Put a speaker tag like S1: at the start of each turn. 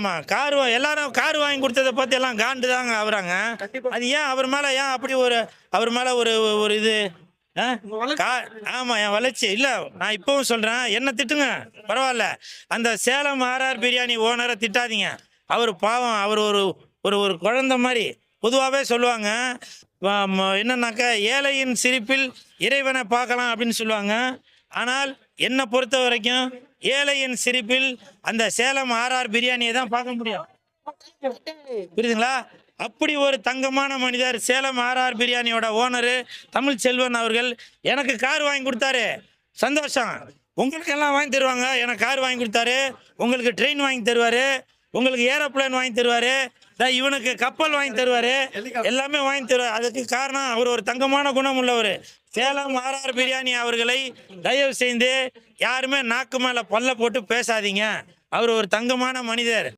S1: ஆமாம். எல்லாரும் கார் வாங்கி கொடுத்ததை பார்த்து எல்லாம் காண்டு தாங்க ஆகுறாங்க. அது ஏன் அவர் மேலே ஏன் அப்படி அவர் மேலே ஒரு ஒரு இது ஆ கா ஆமாம், என் வளர்ச்சி இல்லை. நான் இப்போவும் சொல்கிறேன், என்ன திட்டுங்க பரவாயில்ல. அந்த சேலம் ஆர்ஆர் பிரியாணி ஓனரை திட்டாதீங்க. அவர் பாவம், அவர் ஒரு ஒரு ஒரு குழந்தை மாதிரி. பொதுவாகவே சொல்லுவாங்க, என்னன்னாக்கா ஏழையின் சிரிப்பில் இறைவனை பார்க்கலாம் அப்படின்னு சொல்லுவாங்க. ஆனால் என்னை பொறுத்த வரைக்கும் ஏழையின் சிரிப்பில் அந்த சேலம் ஆர்ஆர் பிரியாணியை தான் பார்க்க முடியும். புரியுதுங்களா? அப்படி ஒரு தங்கமான மனிதர் சேலம் ஆர்ஆர் பிரியாணியோட ஓனரு தமிழ்ச்செல்வன் அவர்கள் எனக்கு கார் வாங்கி கொடுத்தாரு. சந்தோஷம். உங்களுக்கு எல்லாம் வாங்கி தருவாங்க. எனக்கு கார் வாங்கி கொடுத்தாரு. உங்களுக்கு ட்ரெயின் வாங்கி தருவார், உங்களுக்கு ஏரோப்ளேன் வாங்கி தருவார், இவனுக்கு கப்பல் வாங்கி தருவார், எல்லாமே வாங்கி தருவார். அதுக்கு காரணம் அவர் ஒரு தங்கமான குணம் உள்ளவர். சேலம் ஆர்ஆர் பிரியாணி அவர்களை தயவு செய்து யாருமே நாக்கு மேலே பல்ல போட்டு பேசாதீங்க. அவர் ஒரு தங்கமான மனிதர்.